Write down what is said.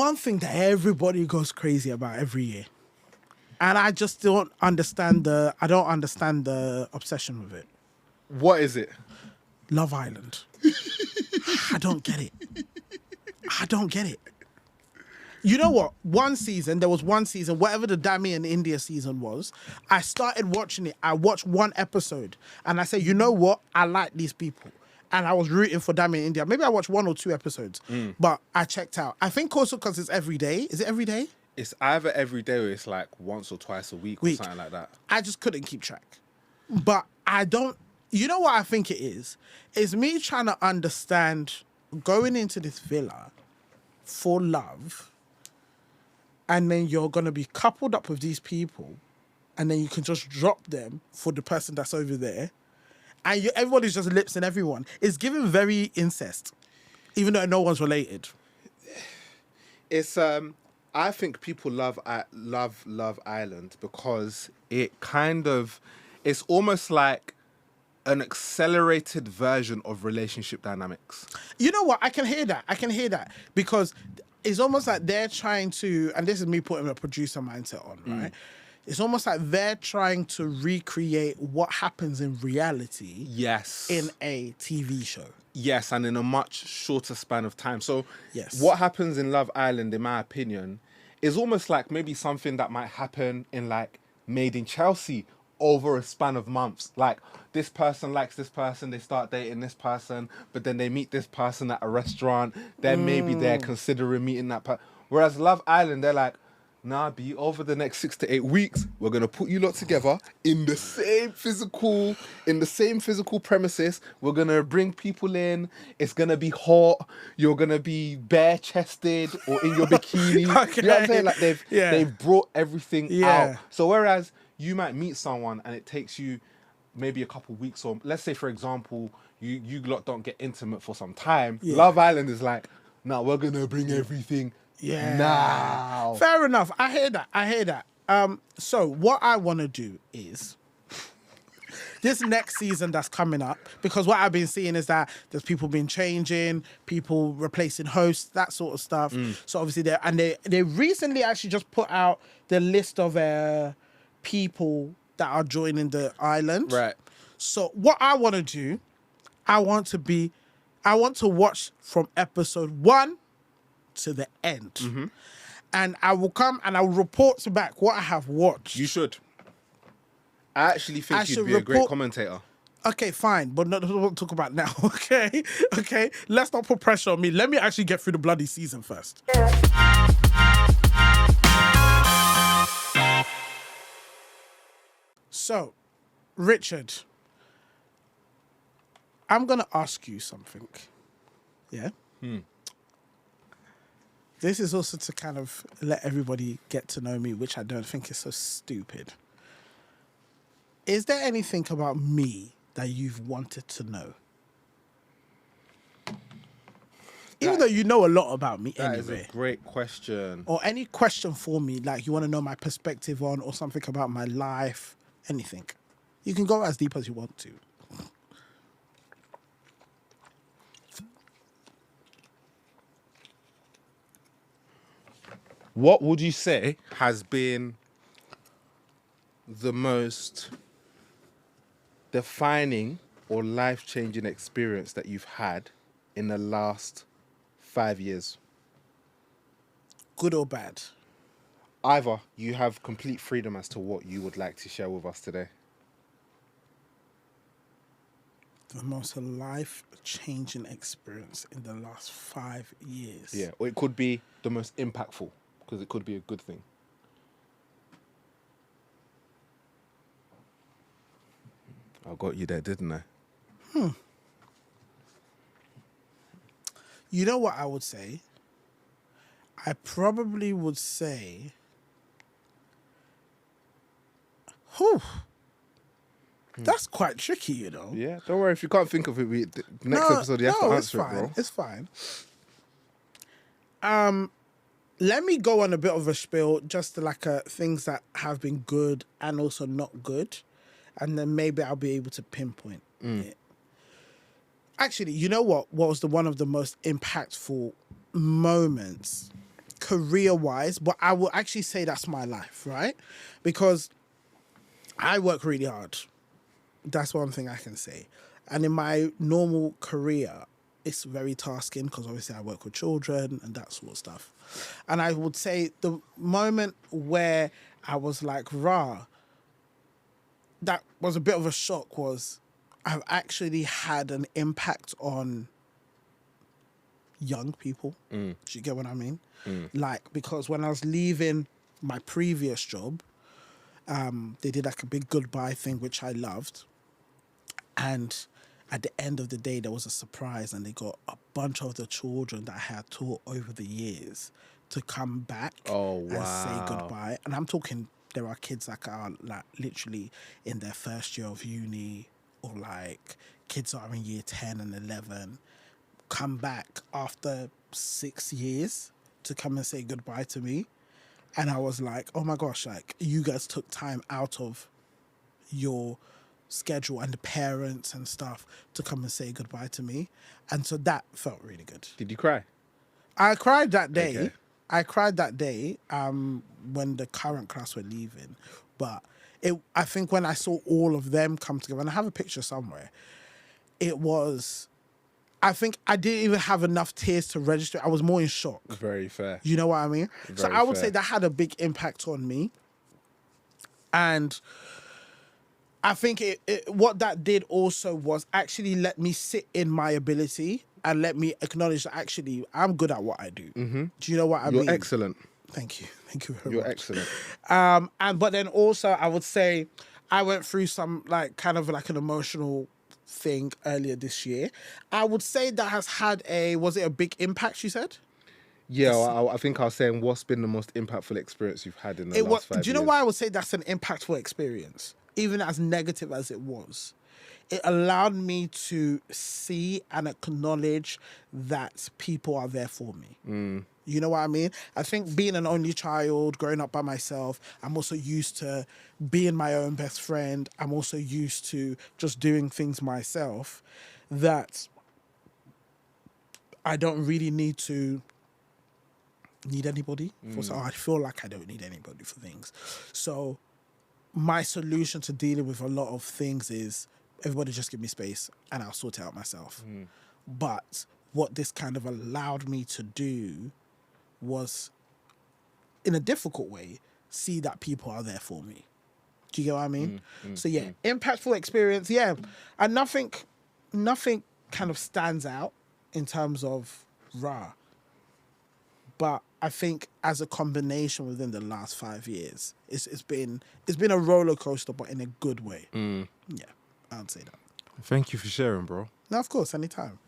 one thing that everybody goes crazy about every year. And I just don't understand the obsession with it. What is it? Love Island. I don't get it. You know what? There was one season, whatever the Dami and India season was, I started watching it. I watched one episode and I said, you know what? I like these people. And I was rooting for Dami and India. Maybe I watched 1 or 2 episodes, but I checked out. I think also because it's every day. Is it every day? It's either every day or it's like once or twice a week or something like that. I just couldn't keep track. But I don't... You know what I think it is? It's me trying to understand going into this villa for love, and then you're going to be coupled up with these people, and then you can just drop them for the person that's over there, and everybody's just lips and everyone. It's given very incest, even though no one's related. It's I think people love Love Island because it kind of, it's almost like an accelerated version of relationship dynamics. You know what? I can hear that because it's almost like they're trying to, and this is me putting a producer mindset on, right? It's almost like they're trying to recreate what happens in reality. Yes. In a TV show. Yes, and in a much shorter span of time. So yes, what happens in Love Island, in my opinion, is almost like maybe something that might happen in like Made in Chelsea over a span of months. Like this person likes this person, they start dating this person, but then they meet this person at a restaurant. Then maybe they're considering meeting that person. Whereas Love Island, they're like, nah, B, over the next 6 to 8 weeks, we're going to put you lot together in the same physical premises. We're going to bring people in. It's going to be hot. You're going to be bare-chested or in your bikini. Okay. You know what I'm saying? Like they've brought everything out. So whereas you might meet someone and it takes you maybe a couple weeks, or let's say, for example, you lot don't get intimate for some time. Love Island is like, nah, we're going to bring everything now. Fair enough. I hear that. So what I want to do is this next season that's coming up, because what I've been seeing is that there's people been changing, people replacing hosts, that sort of stuff. So obviously they recently actually just put out the list of people that are joining the island. Right. So what I want to do, I want to watch from episode 1 to the end. And I will come and I will report back what I have watched. You should. I actually think you'd be a great commentator. Okay, fine, but not what talk about now. Okay. Let's not put pressure on me. Let me actually get through the bloody season first. So, Richard, I'm gonna ask you something. Yeah. This is also to kind of let everybody get to know me, which I don't think is so stupid. Is there anything about me that you've wanted to know? Even though you know a lot about me anyway. That is a great question. Or any question for me, like you want to know my perspective on, or something about my life, anything. You can go as deep as you want to. What would you say has been the most defining or life-changing experience that you've had in the last 5 years? Good or bad? Either. You have complete freedom as to what you would like to share with us today. The most life-changing experience in the last 5 years. Yeah, or it could be the most impactful, because it could be a good thing. I got you there, didn't I? You know what I would say? I probably would say... That's quite tricky, you know. Yeah, don't worry. If you can't think of it, the next episode you have to answer it, bro. It's fine. Let me go on a bit of a spiel, just to like things that have been good and also not good, and then maybe I'll be able to pinpoint it. Actually, you know what? What was one of the most impactful moments career-wise, but I will actually say that's my life, right? Because I work really hard. That's one thing I can say. And in my normal career, it's very tasking because obviously I work with children and that sort of stuff. And I would say the moment where I was like, rah, that was a bit of a shock was I've actually had an impact on young people. Do you get what I mean? Like, because when I was leaving my previous job, they did like a big goodbye thing, which I loved. And at the end of the day, there was a surprise, and they got a bunch of the children that I had taught over the years to come back and say goodbye. And I'm talking, there are kids that are like literally in their first year of uni, or like kids that are in year 10 and 11, come back after 6 years to come and say goodbye to me. And I was like, oh my gosh, like you guys took time out of your schedule and the parents and stuff to come and say goodbye to me. And so that felt really good. Did you cry? I cried that day. Okay. I cried that day when the current class were leaving. But I think when I saw all of them come together, and I have a picture somewhere, it was, I think I didn't even have enough tears to register. I was more in shock. Very fair. You know what I mean? So Very I would fair. say that had a big impact on me. And I think what that did also was actually let me sit in my ability and let me acknowledge that actually I'm good at what I do. Mm-hmm. Do you know what I mean? You're excellent. Thank you. Thank you very You're much. excellent. But then also I would say I went through some like kind of like an emotional thing earlier this year. I would say that has had was it a big impact, you said? Yeah, I think I was saying, what's been the most impactful experience you've had in the last 5 years? Do you know why I would say that's an impactful experience? Even as negative as it was, it allowed me to see and acknowledge that people are there for me. You know what I mean? I think being an only child, growing up by myself, I'm also used to being my own best friend. I'm also used to just doing things myself that I don't really need anybody for. So I feel like I don't need anybody for things. So my solution to dealing with a lot of things is everybody just give me space and I'll sort it out myself. But what this kind of allowed me to do was, in a difficult way, see that people are there for me. Do you get what I mean? So yeah, impactful experience, yeah. And nothing kind of stands out in terms of rah. But I think as a combination within the last 5 years, it's been a roller coaster, but in a good way. Yeah, I'd say that. Thank you for sharing, bro. No, of course, anytime.